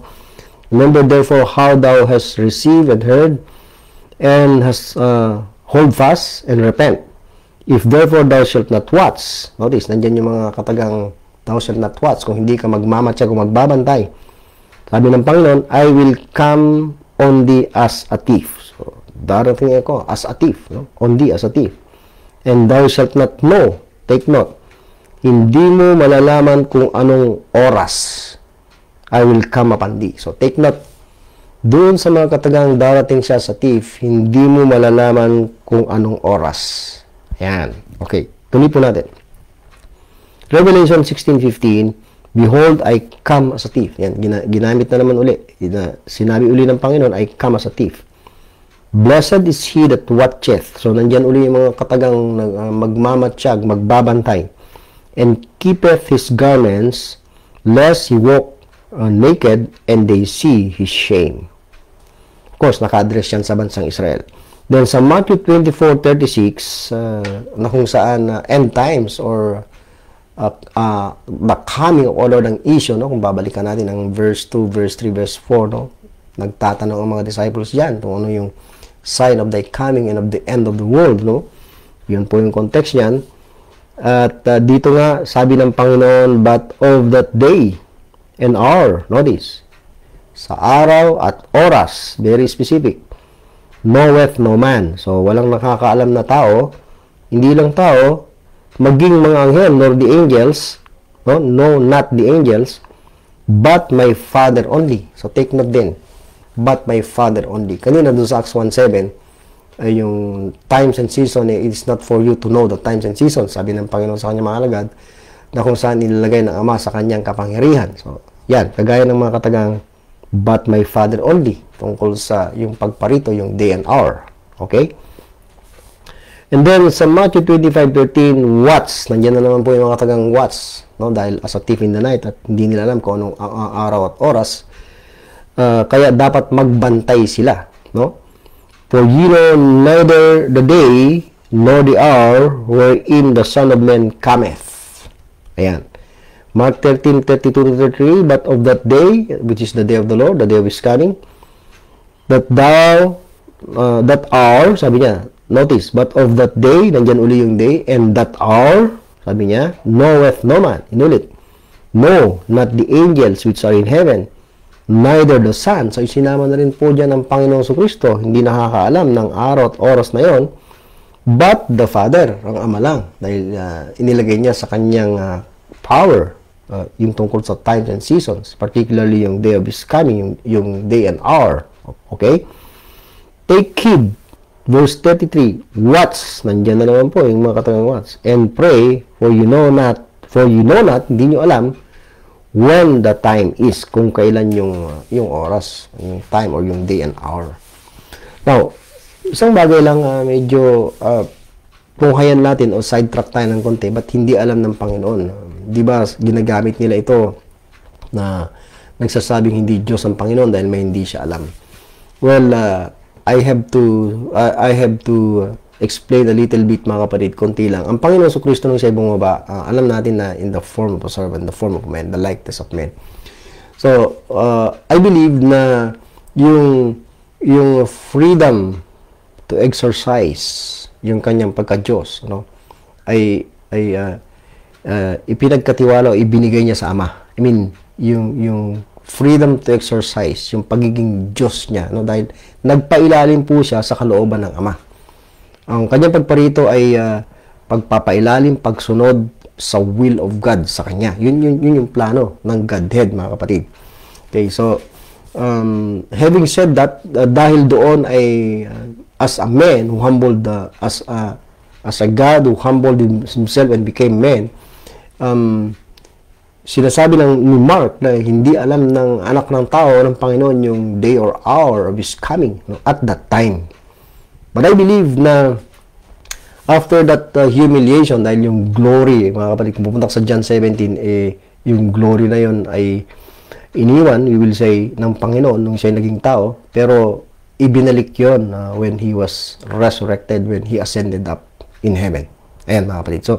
Remember therefore how thou hast received and heard, and hast hold fast and repent. If therefore thou shalt not watch, notice, nandyan yung mga katagang thou shalt not watch, kung hindi ka magmamatsyag o magbabantay. Sabi ng Panginoon, I will come on thee as a thief. So, darating ako as a thief, no? On thee as a thief. And thou shalt not know, take note, hindi mo malalaman kung anong oras I will come upon thee. So, take note, doon sa mga katagang darating siya sa thief, hindi mo malalaman kung anong oras. Ayan. Okay. Tuloy po natin. Revelation 16:15, behold, I come as a thief. Yan. Ginamit na naman uli. Sinabi uli ng Panginoon, I come as a thief. Blessed is he that watcheth. So, nandyan uli yung mga katagang magmamatsyag, magbabantay. And keepeth his garments, lest he walk naked and they see his shame. Of course, naka-address yan sa bansang Israel. Then sa Matthew 24:36, na kung saan end times or the coming of our Lord ang issue, no? Kung babalikan natin ang verse 2, verse 3, verse 4, no? Nagtatanong ang mga disciples diyan kung ano yung sign of thy coming and of the end of the world, no? Yun po yung context niyan. At dito nga, sabi ng Panginoon, but of that day and hour, notice, sa araw at oras, very specific, knoweth no man. So, walang nakakaalam na tao, hindi lang tao, maging mga anghel, nor the angels, no, not the angels, but my Father only. So, take note din, but my Father only. Kanina doon sa Acts 1:7, yung times and season, it is not for you to know the times and seasons. Sabi ng Panginoon sa kanyang mga alagad, na kung saan nilalagay ng Ama sa kanyang kapangyarihan. So, yan, kagaya ng mga katagang, but my Father only, tungkol sa yung pagparito, yung day and hour. Okay? And then, sa Matthew 25:13, watch. Nandiyan na naman po yung mga katagang watch, no? Dahil as a thief in the night, at hindi nila alam kung anong araw at oras, kaya dapat magbantay sila, no? For ye know neither the day, nor the hour, wherein the Son of Man cometh. Ayan. Mark 13:32-33, but of that day, which is the day of the Lord, the day of his coming, that hour, sabi niya, notice, but of that day, nandyan uli yung day, and that hour, sabi niya, knoweth no man. Inulit, no, not the angels which are in heaven, neither the Son. So, isinama na rin po dyan ng Panginoong Kristo, hindi nakakaalam ng araw at oras na yon, but the Father, ang Ama lang, dahil inilagay niya sa kanyang power, yung tungkol sa times and seasons, particularly yung day of his coming, yung day and hour. Okay? Take heed, verse 33, watch, nandiyan na naman po yung mga katagang watch, and pray, for you know not, hindi nyo alam, when the time is, kung kailan yung oras, yung time or yung day and hour. Now, isang bagay lang medyo punghayan natin o sidetrack tayo ng konti, but hindi alam ng Panginoon. Di ba ginagamit nila ito na nagsasabing hindi Diyos ang Panginoon dahil may hindi siya alam. Well, I have to explain a little bit, mga kapatid, konti lang. Ang Panginoon sa Kristo nung siya bumaba, alam natin na in the form of a servant, the form of man, the likeness of man. So, I believe na yung freedom to exercise yung kanyang pagka-Diyos, no, ay ipinagkatiwala o ibinigay niya sa Ama. I mean, yung freedom to exercise, yung pagiging Diyos niya, no, dahil nagpailalim po siya sa kalooban ng Ama. Ang kanyang pagparito ay pagpapailalim, pagsunod sa will of God sa kanya. Yun yung plano ng Godhead, mga kapatid. Okay, so having said that, dahil doon ay as a man who humbled as a God who humbled himself and became man, sinasabi ni Mark na hindi alam ng anak ng tao, ng Panginoon, yung day or hour of His coming, no, at that time. But I believe na after that humiliation, dahil yung glory, mga kapatid, kung pupunta sa John 17, yung glory na yon ay iniwan, we will say, ng Panginoon nung siya naging tao, pero ibinalik yon when He was resurrected, when He ascended up in heaven. Ayan, mga kapatid. So,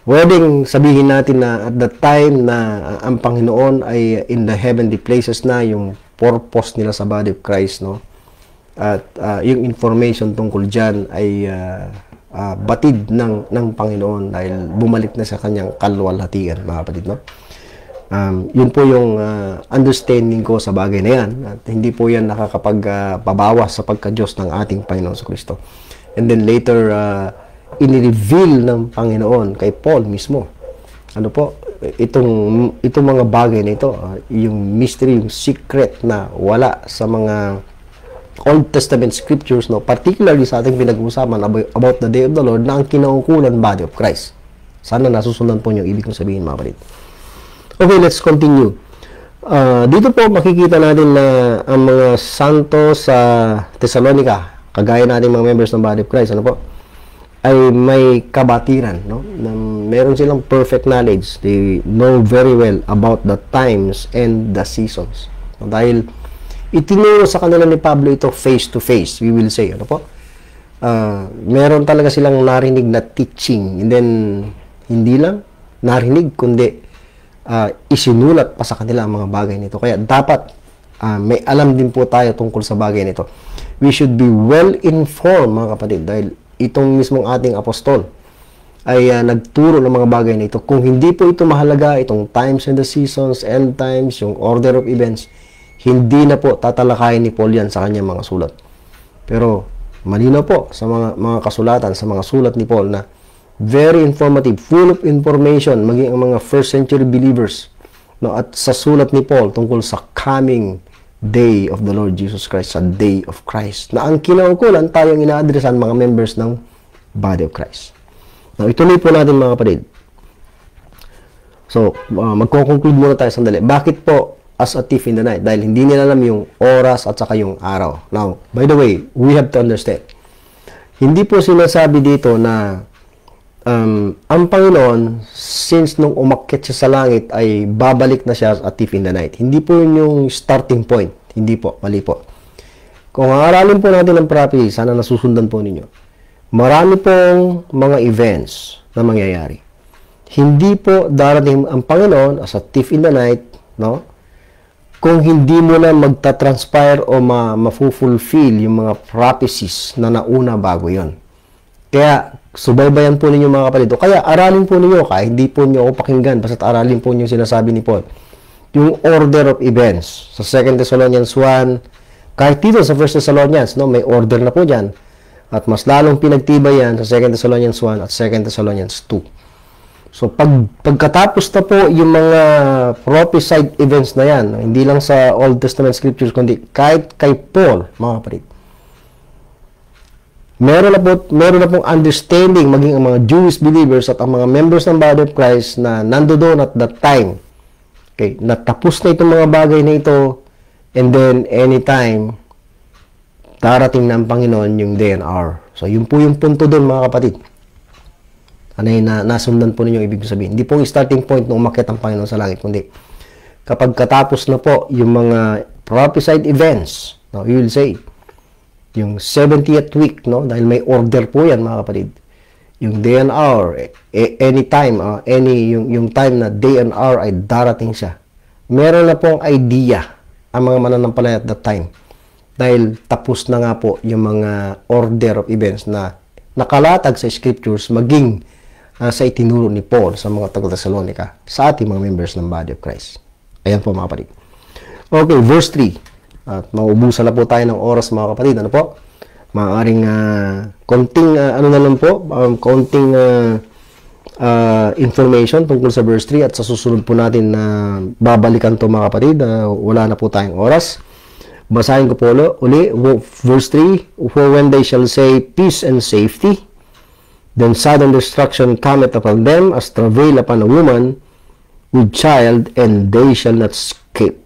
pwedeng sabihin natin na at that time na ang Panginoon ay in the heavenly places na, yung purpose nila sa body of Christ, no? At yung information tungkol dyan ay batid ng Panginoon dahil bumalik na sa kanyang kalwalhatian, mga kapatid, no? Yun po yung understanding ko sa bagay na yan. At hindi po yan nakakapagpabawas sa pagka-Diyos ng ating Panginoon sa Kristo. And then later, in-reveal ng Panginoon kay Paul mismo. Ano po? Itong mga bagay na ito, yung mystery, yung secret na wala sa mga Old Testament scriptures, no, particularly sa ating pinag-uusapan about the day of the Lord, na ang kinaukulan body of Christ. Sana nasusundan po niyo ibig kong sabihin, mga kapatid. Okay, let's continue. Dito po makikita natin na ang mga santo sa Thessalonica, kagaya natin mga members ng body of Christ, ano po, ay may kabatiran, no? Na meron silang perfect knowledge. They know very well about the times and the seasons. So, dahil itinuro sa kanila ni Pablo ito face to face, we will say, ano po? Meron talaga silang narinig na teaching, and then hindi lang narinig, kundi isinulat pa sa kanila ang mga bagay nito. Kaya dapat may alam din po tayo tungkol sa bagay nito. We should be well informed, mga kapatid, dahil itong mismong ating apostol ay nagturo ng mga bagay na ito. Kung hindi po ito mahalaga, itong times and the seasons, end times, yung order of events, hindi na po tatalakayin ni Paul yan sa kanyang mga sulat. Pero malinaw po sa mga kasulatan, sa mga sulat ni Paul na very informative, full of information, maging ang mga first century believers, no, at sa sulat ni Paul tungkol sa coming day of the Lord Jesus Christ, sa day of Christ, na ang kinaukulan tayong ina-addressan mga members ng body of Christ. Now, ituloy po natin, mga kapatid. So, magko-conclude muna tayo sandali. Bakit po as a thief in the night? Dahil hindi nila alam yung oras at saka yung araw. Now, by the way, we have to understand. Hindi po sinasabi dito na ang Panginoon, since nung umakyat siya sa langit, ay babalik na siya as a thief in the night. Hindi po yun yung starting point. Hindi po, mali po. Kung aralin po natin ang prophecy, sana nasusundan po ninyo. Marami pong mga events na mangyayari. Hindi po darating ang Panginoon as a thief in the night, no? Kung hindi mo na magta-transpire o ma-fulfill yung mga prophecies na nauna bago yon. Kaya, subaybayan po ninyo, mga kapatid. Kaya, aralin po ninyo, kahit hindi po nyo ako pakinggan, basta't aralin po ninyo sinasabi ni Paul. Yung order of events. Sa 2 Thessalonians 1, kahit dito sa 1 Thessalonians, no, may order na po dyan. At mas lalong pinagtibay yan sa 2 Thessalonians 1 at 2 Thessalonians 2. So, pagkatapos na po yung mga prophesied events na yan, hindi lang sa Old Testament scriptures, kundi kahit kay Paul, mga kapatid, meron na pong understanding, maging ang mga Jewish believers at ang mga members ng body of Christ na nandoon at that time. Okay, natapos na itong mga bagay na ito, and then anytime, darating na ang Panginoon yung day and hour. So, yun po yung punto doon, mga kapatid. Ano yun, nasundan po ninyo ibig sabihin. Hindi po yung starting point nung umakyat ang Panginoon sa langit, kundi kapag katapos na po yung mga prophesied events, no, you will say, yung 70th week, no, dahil may order po yan, mga kapatid. Yung day and hour, any time, yung time na day and hour ay darating siya. Meron na pong idea ang mga mananampalataya at that time. Dahil tapos na nga po yung mga order of events na nakalatag sa scriptures maging sa itinuro ni Paul sa mga taga-Thessalonica sa ating mga members ng body of Christ. Ayan po, mga kapatid. Okay, verse 3. At maubusan na po tayo ng oras, mga kapatid. Ano po? Maaaring konting ano na lang po, konting information tungkol sa verse 3 at sa susunod po natin na babalikan to, mga kapatid. Wala na po tayong oras. Basahin ko po uli, verse 3, for when they shall say peace and safety, Then sudden destruction cometh upon them as travail upon a woman with child, and they shall not escape.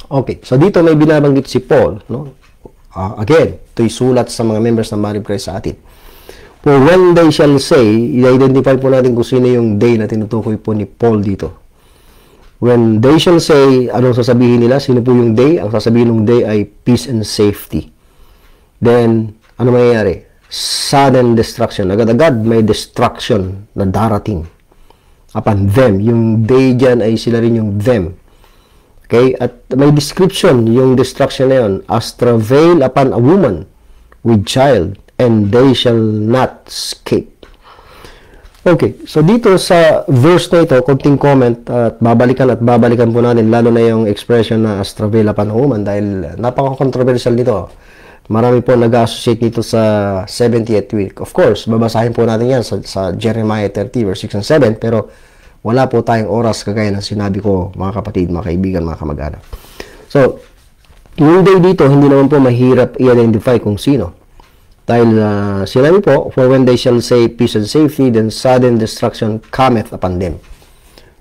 Okay, so dito may binabanggit si Paul, no? Again, ito'y sulat sa mga members ng Body of Christ sa atin. For when they shall say, i-identify po natin kung sino yung they na tinutukoy po ni Paul dito. When they shall say, anong sasabihin nila? Sino po yung they? Ang sasabihin ng they ay peace and safety. Then, ano mangyayari? Sudden destruction. Agad-agad may destruction na darating upon them. Yung they dyan ay sila rin yung them. Okay? At may description yung destruction na yun. As travail upon a woman with child, and they shall not escape. Okay, so dito sa verse na ito, konting comment at babalikan po natin, lalo na yung expression na as travail upon a woman, dahil napaka-controversial nito. Marami po nag-associate nito sa 70th week. Of course, babasahin po natin yan sa Jeremiah 30 verse 6 and 7, pero wala po tayong oras kagaya ng sinabi ko, mga kapatid, mga kaibigan, mga kamag-anak. So, yung day dito, hindi naman po mahirap i-identify kung sino. Dahil sinabi po, for when they shall say peace and safety, then sudden destruction cometh upon them.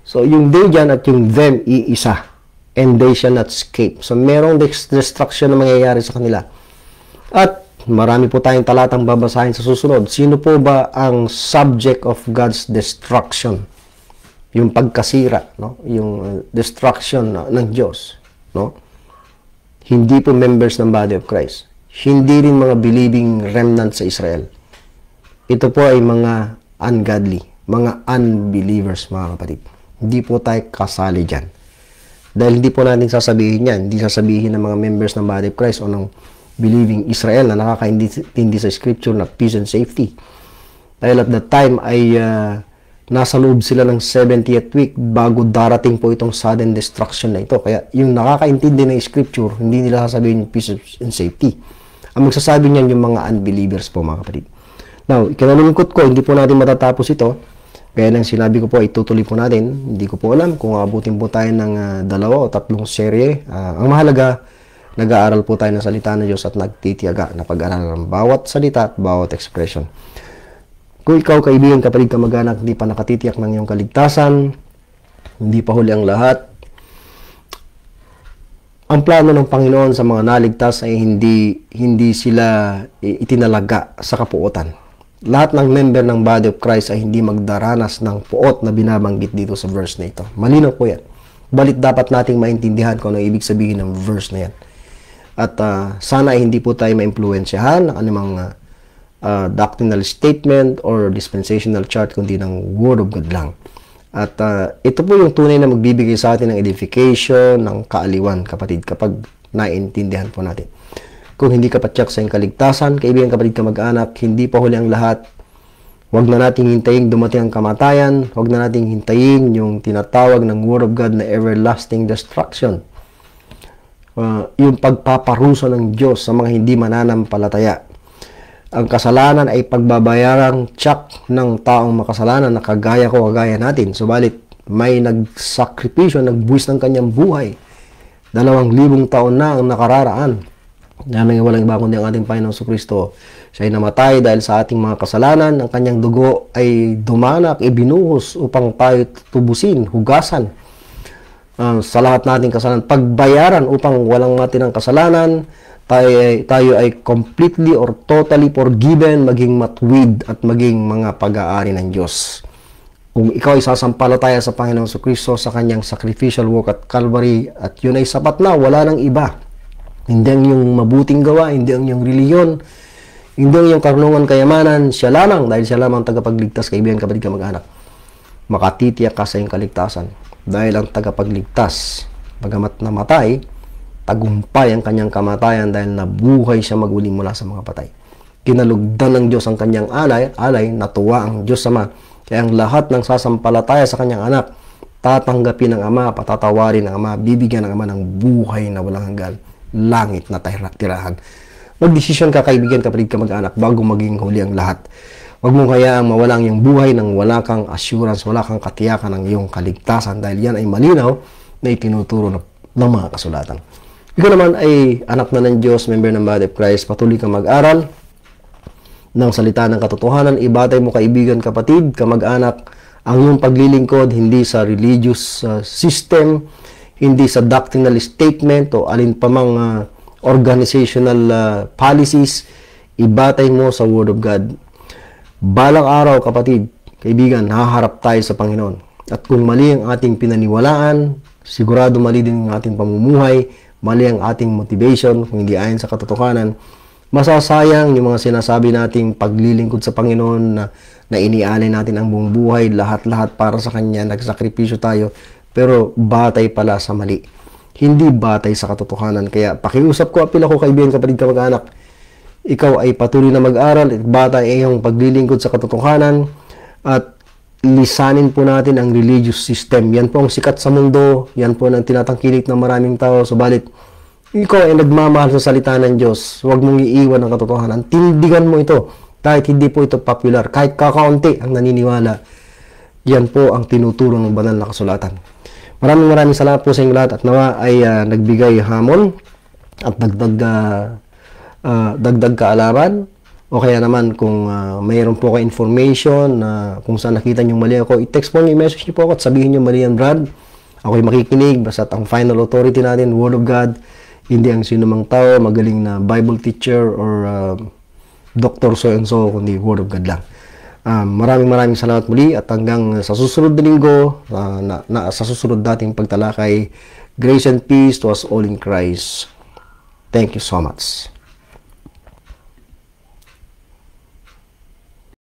So, yung they dyan at yung them, iisa. And they shall not escape. So, merong destruction na mangyayari sa kanila. At marami po tayong talatang babasahin sa susunod. Sino po ba ang subject of God's destruction? Yung pagkasira, no? Yung destruction ng Diyos, no? Hindi po members ng Body of Christ. Hindi rin mga believing remnant sa Israel. Ito po ay mga ungodly, mga unbelievers, mga kapatid. Hindi po tayo kasali dyan. Dahil hindi po natin sasabihin yan. Hindi sasabihin ng mga members ng Body of Christ o ng believing Israel na nakakaintindi sa Scripture na peace and safety. Dahil at that time ay nasa loob sila ng 70th week bago darating po itong sudden destruction na ito. Kaya yung nakakaintindi ng Scripture, hindi nila sasabihin yung peace and safety. Ang magsasabi niyan yung mga unbelievers po, mga kapatid. Now, ikinalulungkot ko, hindi po natin matatapos ito. Kaya lang sinabi ko po, itutuloy po natin. Hindi ko po alam kung abutin po tayo ng 2 o 3 serye. Ang mahalaga, nag-aaral po tayo ng salita ng Diyos at nagtitiyaga na pag-aaral ng bawat salita at bawat expression. Kung ikaw, kaibigan, kapatid, kamag-anak, hindi pa nakatitiyak ng iyong kaligtasan, hindi pa huli ang lahat, ang plano ng Panginoon sa mga naligtas ay hindi sila itinalaga sa kapuotan. Lahat ng member ng Body of Christ ay hindi magdaranas ng puot na binabanggit dito sa verse na ito. Malinaw po yan. Balit dapat nating maintindihan kung ano ibig sabihin ng verse na yan. At sana ay hindi po tayo ma-impluensyahan ng anumang doctrinal statement or dispensational chart, kundi ng Word of God lang. At ito po yung tunay na magbibigay sa atin ng edification, ng kaaliwan, kapatid, kapag naiintindihan po natin. Kung hindi ka patyak sa iyong kaligtasan, kaibigan, kapatid, kamag-anak, hindi pa huli ang lahat. Huwag na nating hintayin dumating ang kamatayan. Huwag na nating hintayin yung tinatawag ng Word of God na everlasting destruction. Yung pagpaparusa ng Diyos sa mga hindi mananampalataya. Ang kasalanan ay pagbabayarang tiyak ng taong makasalanan na kagaya ko, kagaya natin. Subalit, may nagsakripisyo, nagbuwis ng kanyang buhay. 2,000 taon na ang nakararaan. Namin walang iba kundi ang ating Panginoong Kristo. Siya ay namatay dahil sa ating mga kasalanan. Ang kanyang dugo ay dumanak, ibinuhos upang tayo tubusin, hugasan. Sa lahat nating kasalanan, pagbayaran upang walang matinang kasalanan, tayo ay completely or totally forgiven, maging matuwid at maging mga pag-aari ng Diyos. Kung ikaw ay sasampalataya sa Panginoong Kristo sa kanyang sacrificial work at Calvary, at yun ay sapat na, wala nang iba. Hindi ang iyong mabuting gawa, hindi ang iyong reliyon, hindi ang iyong karunungan, kayamanan, siya lamang, dahil siya lamang tagapagligtas, kaibigan, kapatid, kamag-anak. Makatitiyak ka sa iyong kaligtasan. Dahil ang tagapagligtas, bagamat namatay, tagumpay ang kanyang kamatayan dahil nabuhay siya maguli mula sa mga patay. Kinalugdan ng Diyos ang kanyang alay, natuwa ang Diyos Ama. Kaya ang lahat ng sasampalataya sa kanyang anak, tatanggapin ng Ama, patatawarin ng Ama, bibigyan ng Ama ng buhay na walang hanggan, langit na tirahan. Magdesisyon ka, kaibigan, kapatid, kamag-anak, bago maging huli ang lahat. Huwag mong hayaang mawala ang iyong buhay nang wala kang assurance, wala kang katiyakan ng iyong kaligtasan, dahil yan ay malinaw na itinuturo ng mga kasulatan. Ikaw naman ay anak na ng Diyos, member ng Body of Christ, patuloy kang mag-aral. ng salita ng katotohanan. Ibatay mo, kaibigan, kapatid, kamag-anak, ang iyong paglilingkod hindi sa religious system, hindi sa doctrinal statement o alin pa mang organizational policies. Ibatay mo sa Word of God. Balang araw, kapatid, kaibigan, haharap tayo sa Panginoon. At kung mali ang ating pinaniwalaan, sigurado mali din ang ating pamumuhay, mali ang ating motivation, kung hindi ayon sa katotohanan, masasayang yung mga sinasabi nating paglilingkod sa Panginoon na inialay natin ang buong buhay, lahat-lahat para sa Kanya, nagsakripisyo tayo, pero batay pala sa mali. Hindi batay sa katotohanan. Kaya pakiusap ko, apil ako, kaibigan, kapatid, kamag-anak, ikaw ay patuloy na mag-aral, batay ay iyong paglilingkod sa katotohanan, at lisanin po natin ang religious system. Yan po ang sikat sa mundo, yan po ang tinatangkilik ng maraming tao. Subalit, ikaw ay nagmamahal sa salita ng Diyos, huwag mong iiwan ang katotohanan. Tindigan mo ito, kahit hindi po ito popular, kahit kakaunti ang naniniwala. Yan po ang tinuturo ng banal na kasulatan. Maraming salamat po sa inyong lahat, at nawa ay nagbigay hamon at dagdag kaalaman, o kaya naman kung mayroon po kayo information na kung saan nakita nyo mali ako, i-text po nyo, i-message nyo po ako at sabihin nyo mali yan, Brad. Ako'y makikinig, basta ang final authority natin, Word of God, hindi ang sinumang tao, magaling na Bible teacher or doctor so and so, kundi Word of God lang. Maraming salamat muli, at hanggang sa susunod na linggo, sa susunod nating pagtalakay, grace and peace to us all in Christ. Thank you so much.